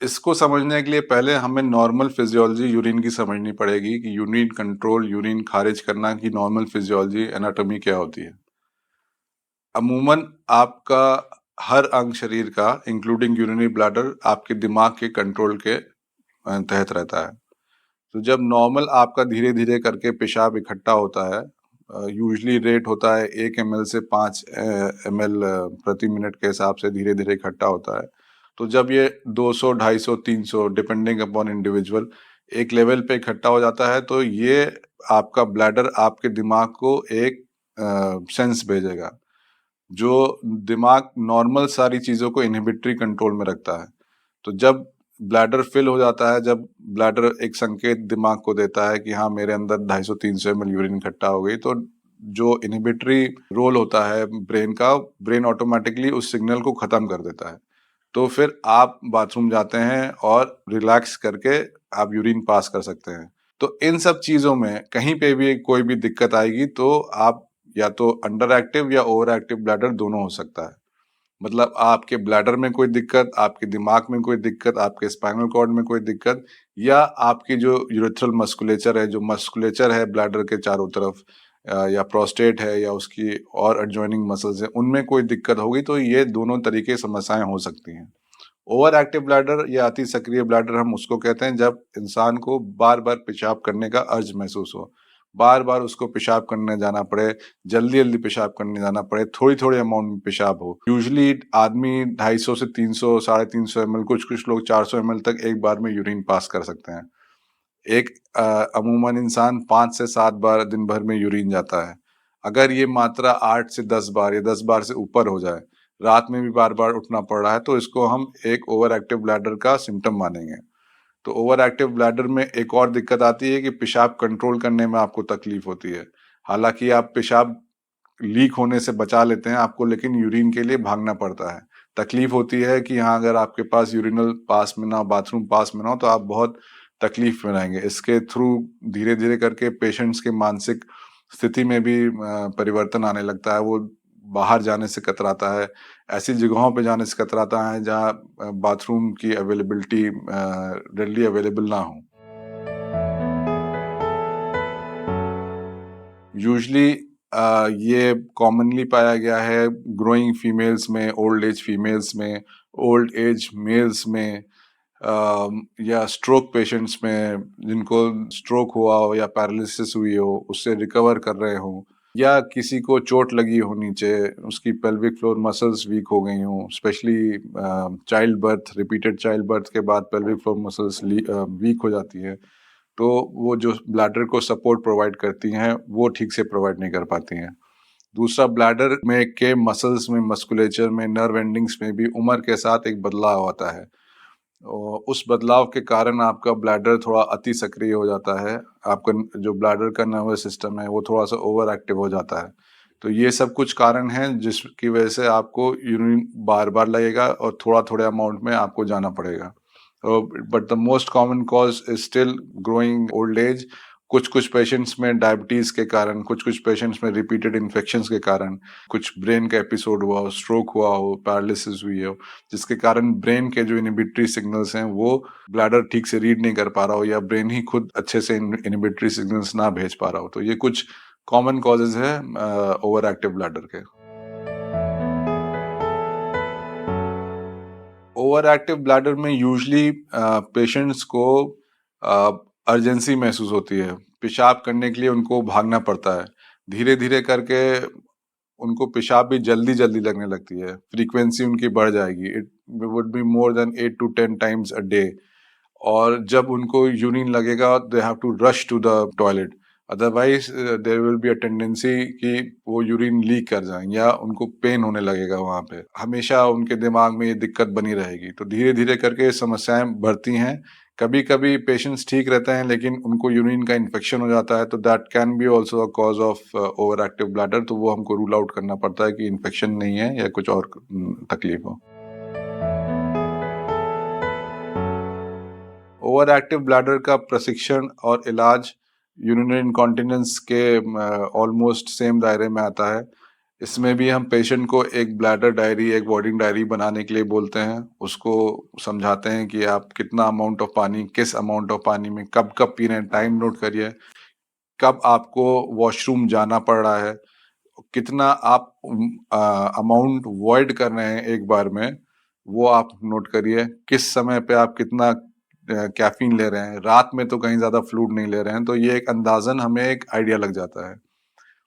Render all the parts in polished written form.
इसको समझने के लिए पहले हमें नॉर्मल फिजियोलॉजी यूरिन की समझनी पड़ेगी कि यूरिन कंट्रोल, यूरिन खारिज करना की नॉर्मल फिजियोलॉजी एनाटॉमी क्या होती है। अमूमन आपका हर अंग शरीर का इंक्लूडिंग यूरिनरी ब्लैडर आपके दिमाग के कंट्रोल के तहत रहता है। तो जब नॉर्मल आपका धीरे धीरे करके पेशाब इकट्ठा होता है, यूजली रेट होता है 1 ml से 5 ml प्रति मिनट के हिसाब से धीरे धीरे इकट्ठा होता है। तो जब ये 200, 250, 300 डिपेंडिंग अपॉन इंडिविजुअल एक लेवल पे इकट्ठा हो जाता है, तो ये आपका ब्लैडर आपके दिमाग को एक सेंस भेजेगा। जो दिमाग नॉर्मल सारी चीज़ों को इनहिबिटरी कंट्रोल में रखता है। तो जब ब्लैडर फिल हो जाता है, जब ब्लैडर एक संकेत दिमाग को देता है कि हाँ, मेरे अंदर 250-300 ml यूरिन इकट्ठा हो गई, तो जो इनहिबिटरी रोल होता है ब्रेन का, ब्रेन ऑटोमेटिकली उस सिग्नल को खत्म कर देता है। तो फिर आप बाथरूम जाते हैं और रिलैक्स करके आप यूरिन पास कर सकते हैं। तो इन सब चीज़ों में कहीं पे भी कोई भी दिक्कत आएगी तो आप या तो अंडर एक्टिव या ओवर एक्टिव ब्लैडर दोनों हो सकता है। मतलब आपके ब्लैडर में कोई दिक्कत, आपके दिमाग में कोई दिक्कत, आपके स्पाइनल कॉर्ड में कोई दिक्कत, या आपकी जो यूरेथ्रल मस्कुलेचर है, जो मस्कुलेचर है ब्लैडर के चारों तरफ, या प्रोस्टेट है या उसकी और एडजॉइनिंग मसल्स हैं, उनमें कोई दिक्कत होगी, तो ये दोनों तरीके समस्याएं हो सकती हैं। ओवर एक्टिव ब्लैडर या अति सक्रिय ब्लैडर हम उसको कहते हैं जब इंसान को बार बार पेशाब करने का अर्ज महसूस हो, बार बार उसको पेशाब करने जाना पड़े, जल्दी जल्दी पेशाब करने जाना पड़े, थोड़ी थोड़ी अमाउंट में पेशाब हो। यूजली आदमी 250 से 300, 350 ml, कुछ कुछ लोग 400 ml तक एक बार में यूरिन पास कर सकते हैं। एक अमूमन इंसान 5 से 7 बार दिन भर में यूरिन जाता है। अगर ये मात्रा 8 से 10 बार या 10 बार से ऊपर हो जाए, रात में भी बार बार उठना पड़ रहा है, तो इसको हम एक ओवर एक्टिव ब्लैडर का सिम्टम मानेंगे। तो ओवर एक्टिव ब्लैडर में एक और दिक्कत आती है कि पेशाब कंट्रोल करने में आपको तकलीफ होती है। हालांकि आप पेशाब लीक होने से बचा लेते हैं आपको, लेकिन यूरिन के लिए भागना पड़ता है। तकलीफ होती है कि हाँ, अगर आपके पास यूरिनल पास में ना हो, बाथरूम पास में ना हो, तो आप बहुत तकलीफ में रहेंगे। इसके थ्रू धीरे धीरे करके पेशेंट्स के मानसिक स्थिति में भी परिवर्तन आने लगता है। वो बाहर जाने से कतराता है, ऐसी जगहों पे जाने से कतराता है जहाँ बाथरूम की अवेलेबिलिटी रेडली अवेलेबल ना हो। यूजली ये कॉमनली पाया गया है ग्रोइंग फीमेल्स में, ओल्ड एज फीमेल्स में, ओल्ड एज मेल्स में, या स्ट्रोक पेशेंट्स में जिनको स्ट्रोक हुआ हो या पैरालिसिस हुई हो, उससे रिकवर कर रहे हो, या किसी को चोट लगी हो नीचे, उसकी पेल्विक फ्लोर मसल्स वीक हो गई हों, specially child birth, repeated child birth के बाद पेल्विक फ्लोर मसल्स वीक हो जाती है, तो वो जो ब्लैडर को सपोर्ट प्रोवाइड करती हैं वो ठीक से प्रोवाइड नहीं कर पाती हैं। दूसरा, ब्लैडर में के मसल्स में, मस्कुलेचर में, नर्व एंडिंग्स में भी उम्र के साथ एक बदलाव आता है, और उस बदलाव के कारण आपका ब्लैडर थोड़ा अति सक्रिय हो जाता है। आपका जो ब्लैडर का नर्वस सिस्टम है वो थोड़ा सा ओवर एक्टिव हो जाता है। तो ये सब कुछ कारण हैं जिसकी वजह से आपको यूरिन बार बार लगेगा और थोड़ा थोड़े अमाउंट में आपको जाना पड़ेगा। But the most common cause is still growing old age. कुछ कुछ पेशेंट्स में डायबिटीज के कारण, कुछ कुछ पेशेंट्स में रिपीटेड इन्फेक्शंस के कारण, कुछ ब्रेन का एपिसोड हुआ हो, स्ट्रोक हुआ हो, पैरालिसिस हुई हो, जिसके कारण ब्रेन के जो इनहिबिटरी सिग्नल्स हैं वो ब्लैडर ठीक से रीड नहीं कर पा रहा हो, या ब्रेन ही खुद अच्छे से इनहिबिटरी सिग्नल्स ना भेज पा रहा हो। तो ये कुछ कॉमन कॉजेज है ओवर एक्टिव ब्लैडर के। ओवर एक्टिव ब्लैडर में यूजली पेशेंट्स को अर्जेंसी महसूस होती है, पेशाब करने के लिए उनको भागना पड़ता है, धीरे धीरे करके उनको पेशाब भी जल्दी जल्दी लगने लगती है, फ्रीक्वेंसी उनकी बढ़ जाएगी, it would be more than 8 to 10 times a day. और जब उनको यूरिन लगेगा they have to rush to the toilet, otherwise there will be a tendency कि वो यूरिन लीक कर जाएं या उनको पेन होने लगेगा। वहाँ पे हमेशा उनके दिमाग में ये दिक्कत बनी रहेगी। तो धीरे धीरे करके समस्याएं बढ़ती हैं। कभी कभी पेशेंट्स ठीक रहते हैं, लेकिन उनको यूरिन का इन्फेक्शन हो जाता है, तो that can be also a cause of over active bladder. तो वो हमको रूल आउट करना पड़ता है कि इन्फेक्शन नहीं है या कुछ और तकलीफ हो। ओवर एक्टिव ब्लैडर का प्रशिक्षण और इलाज यूरिनरी इनकॉन्टिनेंस के ऑलमोस्ट सेम दायरे में आता है। इसमें भी हम पेशेंट को एक ब्लैडर डायरी, एक वार्डिंग डायरी बनाने के लिए बोलते हैं। उसको समझाते हैं कि आप कितना अमाउंट ऑफ पानी, किस अमाउंट ऑफ पानी में कब-कब पी रहे हैं, टाइम नोट करिए। कब आपको वॉशरूम जाना पड़ रहा है, कितना आप अमाउंट वॉइड कर रहे हैं एक बार में, वो आप नोट करिए। किस समय पे आप कितना कैफ़ीन ले रहे हैं, रात में तो कहीं ज़्यादा फ्लूइड नहीं ले रहे हैं, तो ये एक अंदाज़न हमें एक आइडिया लग जाता है।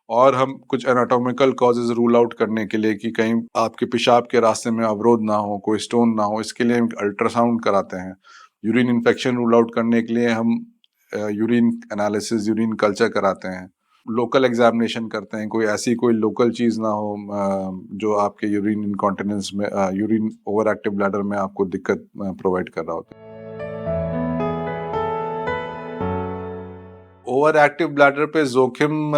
और हम कुछ एनाटॉमिकल कॉजेज़ रूल आउट करने के लिए कि कहीं आपके पेशाब के रास्ते में अवरोध ना हो, कोई स्टोन ना हो, इसके लिए हम अल्ट्रासाउंड कराते हैं। यूरिन इन्फेक्शन रूल आउट करने के लिए हम यूरिन एनालिसिस, यूरिन कल्चर कराते हैं। लोकल एग्जामिनेशन करते हैं, कोई लोकल चीज़ ना हो जो आपके यूरिन इनकॉन्टिनेंस में यूरिन ओवर एक्टिव ब्लैडर में आपको दिक्कत प्रोवाइड कर रहा होता है। ओवर एक्टिव ब्लैडर पे जोखिम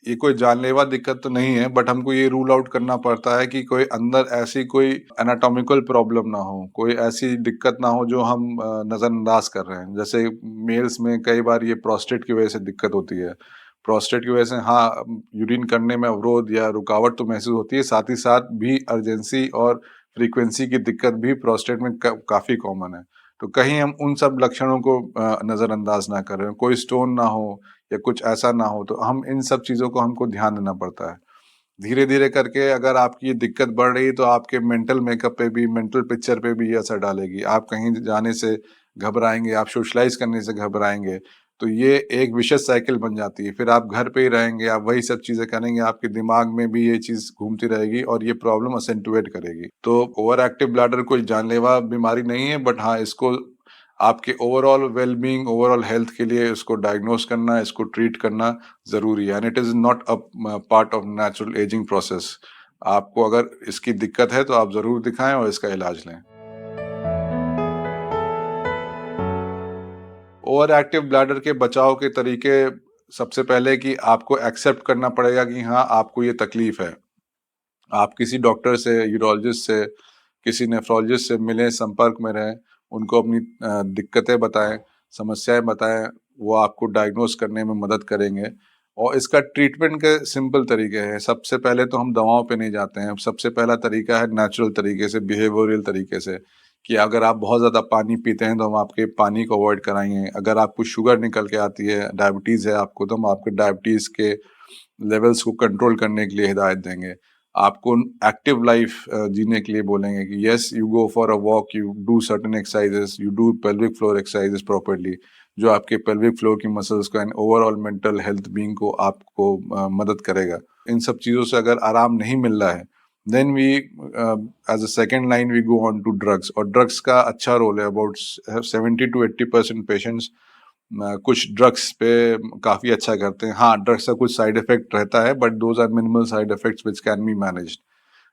ये कोई जानलेवा दिक्कत तो नहीं है, बट हमको ये रूल आउट करना पड़ता है कि कोई अंदर ऐसी कोई एनाटॉमिकल प्रॉब्लम ना हो, कोई ऐसी दिक्कत ना हो जो हम नज़रअंदाज कर रहे हैं। जैसे मेल्स में कई बार ये प्रोस्टेट की वजह से दिक्कत होती है। प्रोस्टेट की वजह से हाँ, यूरिन करने में अवरोध या रुकावट तो महसूस होती है, साथ ही साथ भी अर्जेंसी और फ्रीक्वेंसी की दिक्कत भी प्रोस्टेट में काफ़ी कॉमन है। तो कहीं हम उन सब लक्षणों को नज़रअंदाज ना करें, कोई स्टोन ना हो या कुछ ऐसा ना हो, तो हम इन सब चीज़ों को हमको ध्यान देना पड़ता है। धीरे-धीरे करके अगर आपकी ये दिक्कत बढ़ रही है तो आपके मेंटल मेकअप पे भी, मेंटल पिक्चर पे भी ये असर डालेगी। आप कहीं जाने से घबराएँगे, आप सोशलाइज़ करने से घबराएँगे, तो ये एक विशेष साइकिल बन जाती है। फिर आप घर पे ही रहेंगे, आप वही सब चीज़ें करेंगे, आपके दिमाग में भी ये चीज़ घूमती रहेगी और ये प्रॉब्लम असेंटुएट करेगी। तो ओवर एक्टिव ब्लैडर कोई जानलेवा बीमारी नहीं है, बट हाँ, इसको आपके ओवरऑल वेल-बीइंग, ओवरऑल हेल्थ के लिए इसको डायग्नोस करना, इसको ट्रीट करना ज़रूरी है and it is not a part of natural ageing process. आपको अगर इसकी दिक्कत है तो आप ज़रूर दिखाएँ और इसका इलाज लें। ओवर एक्टिव ब्लैडर के बचाव के तरीके सबसे पहले कि आपको एक्सेप्ट करना पड़ेगा कि हाँ, आपको ये तकलीफ़ है। आप किसी डॉक्टर से, यूरोलॉजिस्ट से, किसी नेफ्रोलॉजिस्ट से मिलें, संपर्क में रहें, उनको अपनी दिक्कतें बताएँ, समस्याएँ बताएँ, वो आपको डायग्नोस करने में मदद करेंगे। और इसका ट्रीटमेंट के सिंपल तरीके हैं। सबसे पहले तो हम दवाओं पे नहीं जाते हैं। सबसे पहला तरीका है नेचुरल तरीके से, बिहेवियरल तरीके से, कि अगर आप बहुत ज़्यादा पानी पीते हैं, तो हम आपके पानी को अवॉइड कराएँगे। अगर आपको शुगर निकल के आती है, डायबिटीज़ है आपको, तो हम आपके डायबिटीज़ के लेवल्स को कंट्रोल करने के लिए हिदायत देंगे। आपको एक्टिव लाइफ जीने के लिए बोलेंगे कि yes, you go for a walk, you do certain exercises, you do pelvic floor exercises properly, जो आपके पेल्विक फ्लोर की मसल्स को and overall mental health being को आपको मदद करेगा। इन सब चीज़ों से अगर आराम नहीं मिल रहा है, then we as a second line we go on to drugs. और ड्रग्स का अच्छा रोल है। अबाउट 70 to 80% पेशेंट्स कुछ ड्रग्स पे काफ़ी अच्छा करते हैं। हाँ, ड्रग्स का कुछ साइड इफ़ेक्ट रहता है, but those are minimal side effects which can be managed.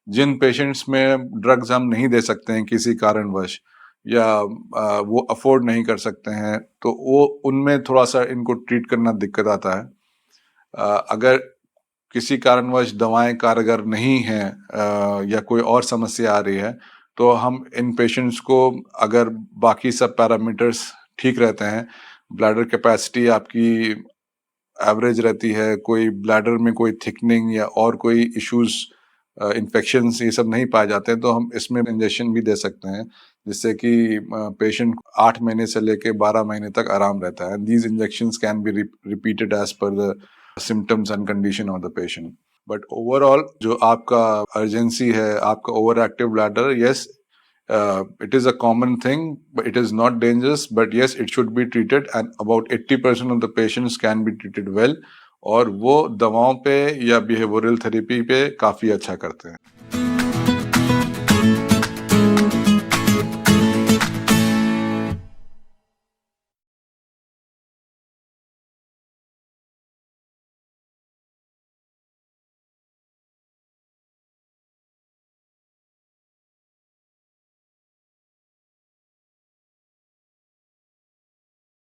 जिन पेशेंट्स में ड्रग्स हम नहीं दे सकते हैं किसी कारणवश, या वो अफ़ोर्ड नहीं कर सकते हैं, तो वो उनमें थोड़ा-सा इनको ट्रीट करना दिक्कत आता है। अगर किसी कारणवश दवाएँ कारगर नहीं हैं या कोई और समस्या आ रही है, तो हम इन पेशेंट्स को, अगर बाकी सब पैरामीटर्स ठीक रहते हैं, ब्लैडर कैपेसिटी आपकी एवरेज रहती है, कोई ब्लैडर में कोई थिकनिंग या और कोई इश्यूज़, इन्फेक्शंस ये सब नहीं पाए जाते हैं, तो हम इसमें इंजेक्शन भी दे सकते हैं, जिससे कि पेशेंट 8 महीने से लेके 12 महीने तक आराम रहता है। These injections can be repeated as per the symptoms and condition of the patient. But overall जो आपका अर्जेंसी है, आपका over active bladder, yes, it is a common thing, but it is not dangerous. But yes, it should be treated, and about 80% of the patients can be treated well. और वो दवाओं पे या behavioural therapy पे काफ़ी अच्छा करते हैं।